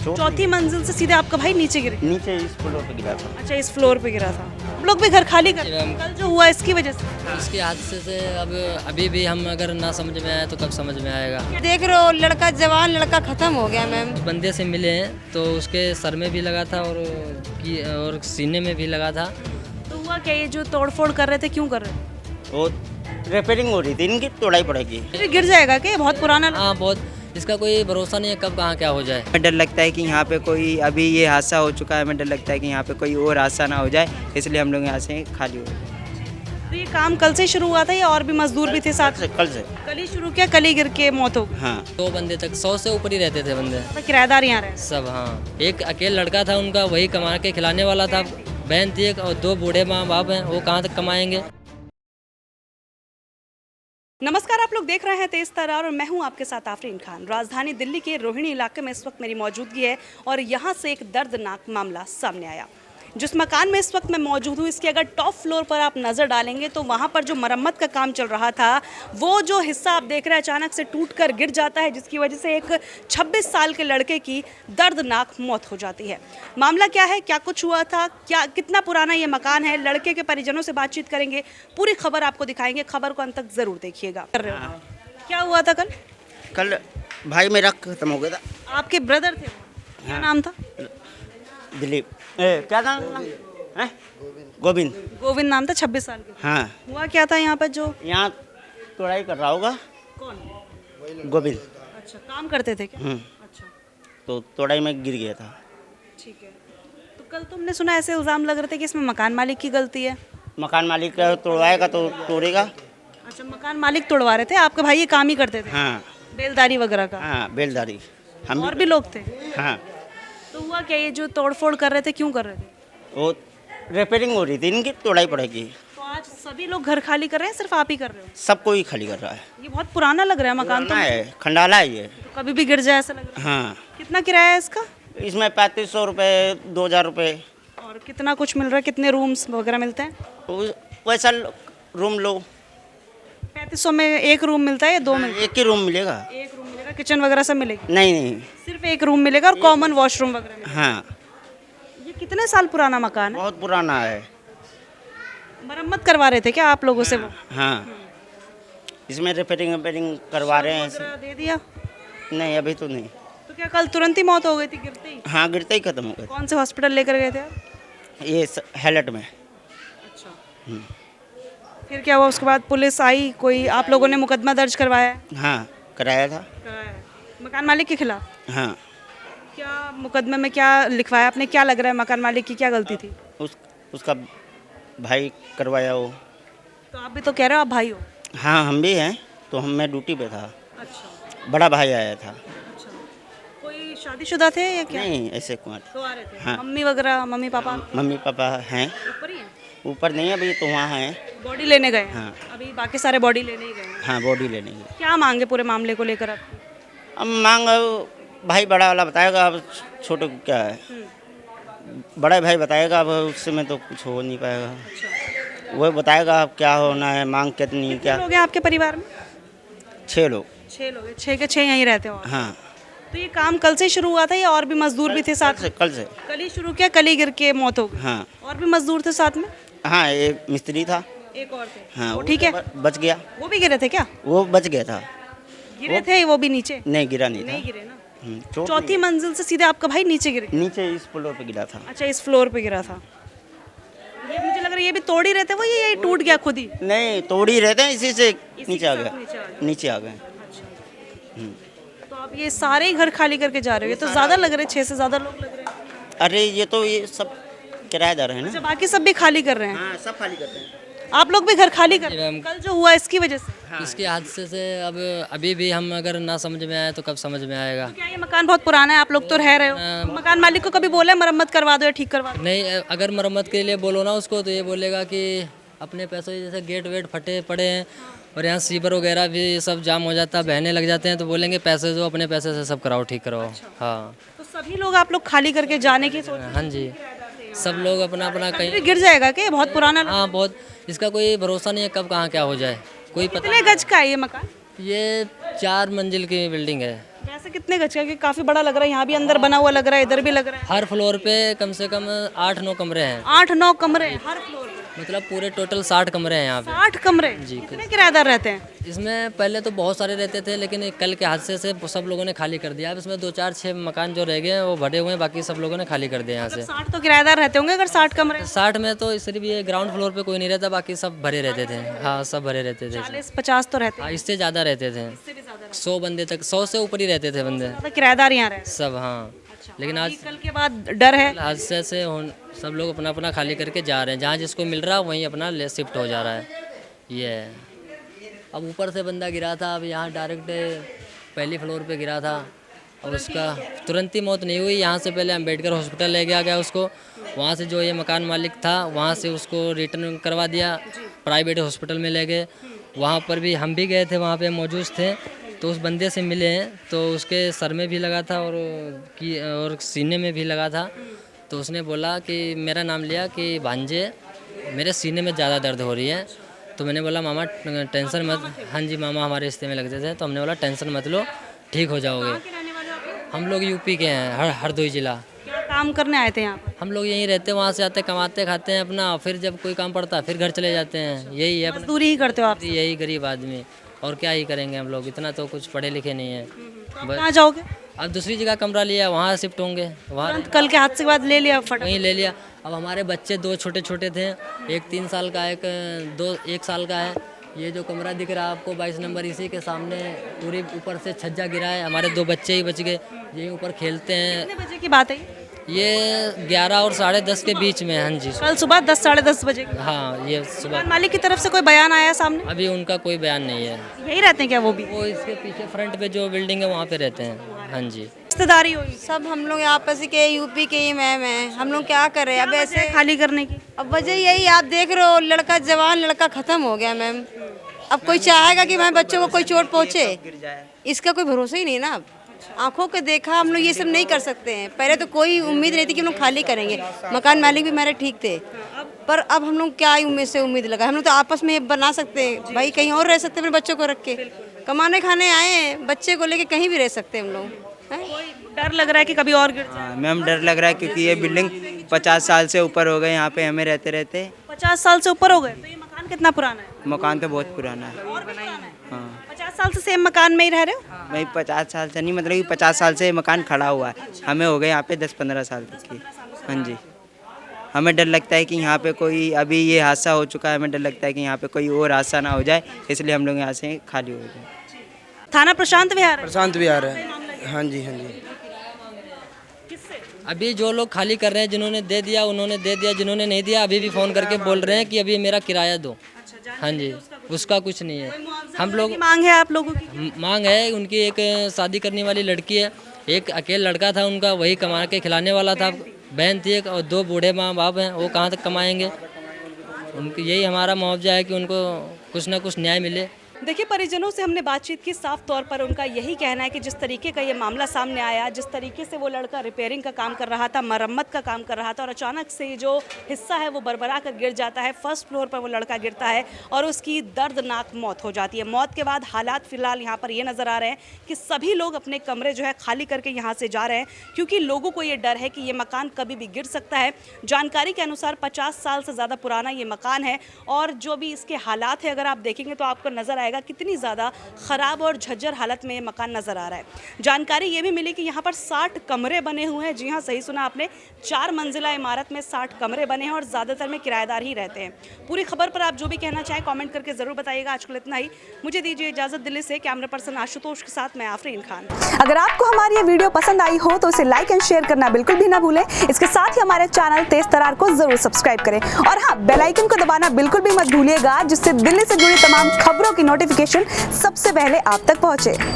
चौथी मंजिल से सीधे आपका भाई नीचे गिर गया? नीचे इस फ्लोर पे गिरा था। अच्छा, इस फ्लोर पे गिरा था। हम लोग भी घर खाली कर कल जो हुआ इसकी वजह से। इसके हादसे से अब अभी भी हम अगर ना समझ में आए तो कब समझ में आएगा। देख रहे हो, लड़का जवान लड़का खत्म हो गया मैम। बंदे से मिले हैं तो उसके सर में भी लगा था और सीने में भी लगा था। तो हुआ क्या, ये जो तोड़फोड़ कर रहे थे क्यों कर रहे थे? वो रिपेयरिंग हो रही थी, इनकी तोड़ाई पड़ेगी। फिर गिर जाएगा क्या? ये बहुत पुराना हाँ बहुत, इसका कोई भरोसा नहीं है कब कहाँ क्या हो जाए। हमें डर लगता है कि यहाँ पे कोई अभी ये हादसा हो चुका है, हमें डर लगता है कि यहाँ पे कोई और हादसा ना हो जाए, इसलिए हम लोग यहाँ से खाली हो गए। तो ये काम कल से शुरू हुआ था या और भी मजदूर भी थे साथ? कल से कल ही शुरू किया, कल ही गिर के मौत हो गई। हाँ। 2 बंदे तक 100 से ऊपर ही रहते थे बंदे तो किराएदार यहाँ रहे? सब। हाँ, एक अकेला लड़का था उनका, वही कमा के खिलाने वाला था। बहन थी एक और 2 बूढ़े माँ बाप हैं, वो कहाँ तक कमाएंगे। नमस्कार, आप लोग देख रहे हैं तेज तर्रार और मैं हूं आपके साथ आफरीन खान। राजधानी दिल्ली के रोहिणी इलाके में इस वक्त मेरी मौजूदगी है और यहां से एक दर्दनाक मामला सामने आया। जिस मकान में इस वक्त मैं मौजूद हूँ, इसके अगर टॉप फ्लोर पर आप नज़र डालेंगे तो वहाँ पर जो मरम्मत का काम चल रहा था, वो जो हिस्सा आप देख रहे हैं अचानक से टूटकर गिर जाता है, जिसकी वजह से एक 26 साल के लड़के की दर्दनाक मौत हो जाती है। मामला क्या है, क्या कुछ हुआ था, क्या कितना पुराना ये मकान है, लड़के के परिजनों से बातचीत करेंगे, पूरी खबर आपको दिखाएंगे। खबर को अंत तक ज़रूर देखिएगा। क्या हुआ था कल? कल भाई मेरा खत्म हो गया था। आपके ब्रदर थे? क्या नाम था? दिलीप, क्या नाम है? गोविंद। गोविंद नाम था, 26 साल के। हाँ। हुआ क्या था यहाँ पर जो? यहाँ तोड़ाई कर रहा होगा। कौन? गोविंद। अच्छा, काम करते थे क्या? अच्छा, तो तोड़ाई में गिर गया था। ठीक है। तो कल तुमने सुना ऐसे इल्ज़ाम लग रहे थे कि इसमें मकान मालिक की गलती है? मकान मालिक का तोड़वाएगा तो तोड़ेगा। अच्छा, मकान मालिक तोड़वा रहे थे, आपके भाई ये काम ही करते थे? हाँ। बेलदारी वगैरह का? हाँ, बेलदारी। हम और भी लोग थे? हाँ। तो हुआ क्या, ये जो तोड़फोड़ कर रहे थे क्यों कर रहे थे? वो रिपेयरिंग हो रही थी, इनकी तोड़ाई पड़ेगी। तो आज सभी लोग घर खाली कर रहे हैं, सिर्फ आप ही कर रहे हो? सबको ही खाली कर रहा है। ये बहुत पुराना लग रहा है मकान। तो पुराना है, खंडाला है ये। कभी भी गिर जाए ऐसा लग रहा है। हाँ। कितना किराया है इसका? इसमें 3500 रुपये, 2000 रुपये। और कितना कुछ मिल रहा है, कितने रूम्स वगैरह मिलते हैं? वैसा रूम लो। 3500 में एक रूम मिलता है या 2 मिलता है? एक ही रूम मिलेगा। एक रूम मिलेगा, किचन वगैरह सब मिलेगी? नहीं नहीं। सिर्फ एक रूम मिलेगा और कॉमन वॉशरूम वगैरह मिलेगा। हाँ। ये कितने साल पुराना मकान है? बहुत पुराना है। मरम्मत करवा रहे थे क्या आप लोगों से वो? हाँ। इसमें रिपेयरिंग करवा रहे हैं। वगैरह दे दिया? नहीं, अभी तो नहीं। तो क्या कल तुरंत ही मौत हो गई थी गिरते ही? हाँ, गिरते ही खत्म हो गए। कौन से हॉस्पिटल लेकर गए थे आप? ये हैलट में। अच्छा। फिर क्या हुआ उसके बाद? पुलिस आई कोई? आप लोगों ने मुकदमा दर्ज करवाया? हाँ, कराया था। मकान मालिक के खिलाफ? हाँ। क्या मुकदमे में क्या लिखवाया आपने? क्या लग रहा है मकान मालिक की क्या गलती थी? उसका भाई करवाया वो। तो आप भी तो कह रहे हो आप भाई हो? हाँ, हम भी हैं। तो मैं ड्यूटी पे था। अच्छा। बड़ा भाई आया था। अच्छा, कोई शादीशुदा थे या क्या? नहीं, ऐसे कुमार। तो आ रहे थे? हाँ। मम्मी वगैरह, मम्मी पापा मम्मी पापा हैं ऊपर ही हैं? ऊपर नहीं, अभी तो वहाँ हैं। बॉडी लेने गए हैं? हाँ। अभी बाकी सारे बॉडी लेने ही गए हैं? हाँ, बॉडी लेने की। क्या मांगे पूरे मामले को लेकर आप? अब मांग भाई बड़ा वाला बताएगा, अब छोटे को क्या है। बड़ा भाई बताएगा, अब उससे में तो कुछ हो नहीं पाएगा। वो बताएगा अब क्या होना है, मांग कितनी क्या। लोग हैं आपके परिवार में? 6 लोग। 6 लोग हैं। 6 के 6 यहीं रहते हो आप? हाँ। तो ये काम कल से शुरू हुआ था या और भी मजदूर भी थे साथ? कल से। कल ही शुरू किया, कल ही गिर के मौत हो गई? हाँ। और भी मजदूर थे साथ में? हाँ, एक मिस्त्री था। एक और थे? हाँ, वो ठीक है? बच गया। वो भी गिरे थे क्या? वो बच गया था। गिरे थे वो भी नीचे? नहीं, गिरा नहीं नहीं था। गिरे ना? चोट चौथी मंजिल से सीधे आपका भाई नीचे गिर गया? नीचे इस फ्लोर पे गिरा था। अच्छा, इस फ्लोर पे गिरा था। ये मुझे लग रहा है ये भी तोड़ ही रहते वो, ये टूट गया खुद ही? नहीं, तोड़ ही रहते हैं, इसी से नीचे आ के साथ गया। नीचे आ गए। तो आप ये सारे ही घर खाली करके जा रहे हो? ये तो ज़्यादा लग रहे हैं, 6 से ज़्यादा लोग लग रहे हैं। अरे ये सब किराएदार है ना। अच्छा, बाकी सब भी खाली कर रहे हैं? हाँ, सब खाली करते हैं। आप लोग भी घर खाली कर रहे हैं कल जो हुआ इसकी वजह से? इसके हादसे से अब अभी भी हम अगर ना समझ में आए तो कब समझ में आएगा। क्या ये मकान बहुत पुराना है, आप लोग तो रह रहे हो? मकान मालिक को कभी बोले मरम्मत करवा दो या ठीक करवा दो? नहीं, अगर मरम्मत के लिए बोलो ना उसको तो ये बोलेगा कि अपने पैसों, जैसे गेट वेट फटे पड़े हैं और यहाँ सीवर वगैरह भी सब जाम हो जाता है, बहने लग जाते हैं, तो बोलेंगे पैसे दो, अपने पैसे से सब कराओ, ठीक कराओ। हाँ। तो सभी लोग आप लोग खाली करके जाने की सोच? हाँ जी, सब लोग अपना अपना कहीं। गिर जाएगा क्या? बहुत पुराना। हाँ बहुत, इसका कोई भरोसा नहीं है कब कहाँ क्या हो जाए, कोई पता। कितने गज का है ये मकान? ये 4 मंजिल की बिल्डिंग है। वैसे कितने गज का? क्योंकि काफी बड़ा लग रहा है, यहाँ भी अंदर बना हुआ लग रहा है, इधर भी लग रहा है। हर फ्लोर पे कम से कम 8-9 कमरे हैं, 8-9 कमरे हैं हर फ्लोर पे। मतलब पूरे टोटल 60 कमरे हैं यहाँ पे। 60 कमरे? जी। कितने किराएदार रहते हैं? इसमें पहले तो बहुत सारे रहते थे, लेकिन कल के हादसे से सब लोगों ने खाली कर दिया। अब इसमें 2-4-6 मकान जो रह गए हैं वो भरे हुए हैं, बाकी सब लोगों ने खाली कर दिया यहाँ से। 60 तो किराएदार रहते होंगे अगर 60 कमरे हैं। 60 में तो सिर्फ ये ग्राउंड फ्लोर पे कोई नहीं रहता, बाकी सब भरे रहते थे। हाँ, सब भरे रहते थे। 40-50 तो रहते हैं। हाँ, इससे ज़्यादा रहते थे, 100 बंदे तक, 100 से ऊपर ही रहते थे बंदे ज्यादा किराएदार यहाँ रहते सब। हाँ, लेकिन आज हैं। कल के बाद डर है? हादसे से सब लोग अपना अपना खाली करके जा रहे हैं, जहाँ जिसको मिल रहा है वहीं अपना शिफ्ट हो जा रहा है। ये है। अब ऊपर से बंदा गिरा था, अब यहाँ डायरेक्ट पहली फ्लोर पे गिरा था और उसका तुरंत ही मौत नहीं हुई। यहाँ से पहले अम्बेडकर हॉस्पिटल ले गया उसको, वहाँ से जो ये मकान मालिक था वहाँ से उसको रिटर्न करवा दिया, प्राइवेट हॉस्पिटल में ले गए। वहाँ पर भी हम भी गए थे, वहाँ पे मौजूद थे, तो उस बंदे से मिले हैं, तो उसके सर में भी लगा था और सीने में भी लगा था। तो उसने बोला कि मेरा नाम लिया कि भांजे मेरे सीने में ज़्यादा दर्द हो रही है। तो मैंने बोला मामा टेंशन मत। हाँ जी, मामा हमारे रिश्ते में लगते थे, तो हमने बोला टेंशन मत लो, ठीक हो जाओगे। हम लोग यूपी के हैं, हरदोई जिला। क्या काम करने आए थे यहाँ पर? हम लोग यहीं रहते हैं, वहाँ से आते कमाते खाते हैं अपना, फिर जब कोई काम पड़ता है फिर घर चले जाते हैं। यही है अपना, मजदूरी ही करते हो आप? यही गरीब आदमी, और क्या ही करेंगे हम लोग, इतना तो कुछ पढ़े लिखे नहीं है। कहाँ जाओगे? अब दूसरी जगह कमरा लिया, वहाँ शिफ्ट होंगे, वहाँ तुरंत कल के हादसे के बाद ले लिया फट? वहीं ले लिया। अब हमारे बच्चे 2 छोटे छोटे थे, एक 3 साल का, एक 1 साल का है। ये जो कमरा दिख रहा है आपको 22 नंबर, इसी के सामने पूरी ऊपर से छज्जा गिरा है, हमारे 2 बच्चे ही बच गए, यही ऊपर खेलते हैं। कितने बजे की बात है ये? ये 11 और 10:30 के बीच में। हाँ जी, कल सुबह 10-10:30 बजे की? हाँ, ये सुबह। मकान मालिक की तरफ से कोई बयान आया सामने? अभी उनका कोई बयान नहीं है। यही रहते हैं क्या वो भी? वो इसके पीछे फ्रंट पे जो बिल्डिंग है वहाँ पे रहते हैं। हाँ जी। रिश्तेदारी हुई? सब हम लोग आपस के यूपी के ही मैम हैं, हम लोग क्या कर रहे हैं अब ऐसे। खाली करने की अब वजह यही आप देख रहे हो, लड़का जवान लड़का खत्म हो गया मैम। अब कोई चाहेगा कि हमारे बच्चों को कोई चोट पहुँचे? इसका कोई भरोसा ही नहीं ना। अब आंखों के देखा हम लोग ये सब नहीं कर सकते हैं। पहले तो कोई उम्मीद नहीं थी कि हम लोग खाली करेंगे, मकान मालिक भी मेरे ठीक थे, पर अब हम लोग क्या उम्मीद लगा। हम लोग तो आपस में बना सकते हैं भाई, कहीं और रह सकते हैं अपने बच्चों को रख के, कमाने खाने आए हैं, बच्चे को लेके कहीं भी रह सकते हैं हम लोग। डर लग रहा है कि कभी और गिर जाए? हाँ मैम, डर लग रहा है क्योंकि ये बिल्डिंग 50 साल से ऊपर हो गए यहाँ पे हमें रहते रहते। 50 साल से ऊपर हो गए? तो ये मकान कितना पुराना है? मकान तो बहुत पुराना है। और भी पुराना है? हाँ 50 साल से सेम मकान में ही रह रहे हो? भाई 50 साल से नहीं, मतलब कि 50 साल से मकान खड़ा हुआ है, हमें हो गए यहाँ पे 10-15 साल तक की। हाँ जी, हमें डर लगता है कि यहाँ पे कोई, अभी ये हादसा हो चुका है, हमें डर लगता है कि यहाँ पे कोई और हादसा ना हो जाए, इसलिए हम लोग यहाँ से खाली हो गए। थाना प्रशांत विहार है? प्रशांत विहार है। हाँ जी, हाँ जी। अभी जो लोग खाली कर रहे हैं, जिन्होंने दे दिया उन्होंने दे दिया, जिन्होंने नहीं दिया अभी भी फ़ोन करके बोल रहे हैं कि अभी मेरा किराया दो। हाँ जी, उसका कुछ नहीं है। हम लोग मांग है आप लोगों की? मांग है उनकी, एक शादी करने वाली लड़की है, एक अकेला लड़का था उनका, वही कमा के खिलाने वाला था, बहन थी एक, और 2 बूढ़े माँ बाप हैं, वो कहाँ तक कमाएंगे। उनकी यही हमारा मुआवजा है कि उनको कुछ ना कुछ न्याय मिले। देखिए, परिजनों से हमने बातचीत की, साफ तौर पर उनका यही कहना है कि जिस तरीके का ये मामला सामने आया, जिस तरीके से वो लड़का रिपेयरिंग का काम कर रहा था, मरम्मत का काम कर रहा था, और अचानक से ये जो हिस्सा है वो बरबरा कर गिर जाता है। फर्स्ट फ्लोर पर वो लड़का गिरता है और उसकी दर्दनाक मौत हो जाती है। मौत के बाद हालात फिलहाल यहाँ पर ये नज़र आ रहे हैं कि सभी लोग अपने कमरे जो है खाली करके यहाँ से जा रहे हैं, क्योंकि लोगों को ये डर है कि ये मकान कभी भी गिर सकता है। जानकारी के अनुसार 50 साल से ज़्यादा पुराना ये मकान है, और जो भी इसके हालात है अगर आप देखेंगे तो आपको नज़र आएगा कितनी ज़्यादा ख़राब और झज्जर हालत में ये मकान नज़र आ रहा है। जानकारी ये भी मिली कि यहाँ पर 60 कमरे बने हुए हैं। जी हाँ, सही सुना आपने, 4 मंजिला इमारत में 60 कमरे बने हैं और ज़्यादातर में किराएदार ही रहते हैं। पूरी खबर पर आप जो भी कहना चाहें कमेंट करके ज़रूर बताइएगा। आजकल इतना ही, मुझे दीजिए इजाज़त। दिल्ली से कैमरा पर्सन आशुतोष के साथ मैं आफरीन खान। अगर आपको हमारी ये वीडियो पसंद आई हो तो इसे लाइक एंड शेयर करना बिल्कुल भी ना भूलें। इसके साथ ही हमारे चैनल तेज तरार को जरूर सब्सक्राइब करें, और हाँ, बेल आइकन को दबाना बिल्कुल भी मत भूलिएगा, जिससे दिल्ली से जुड़ी तमाम खबरों की नोटिफिकेशन सबसे पहले आप तक पहुंचे।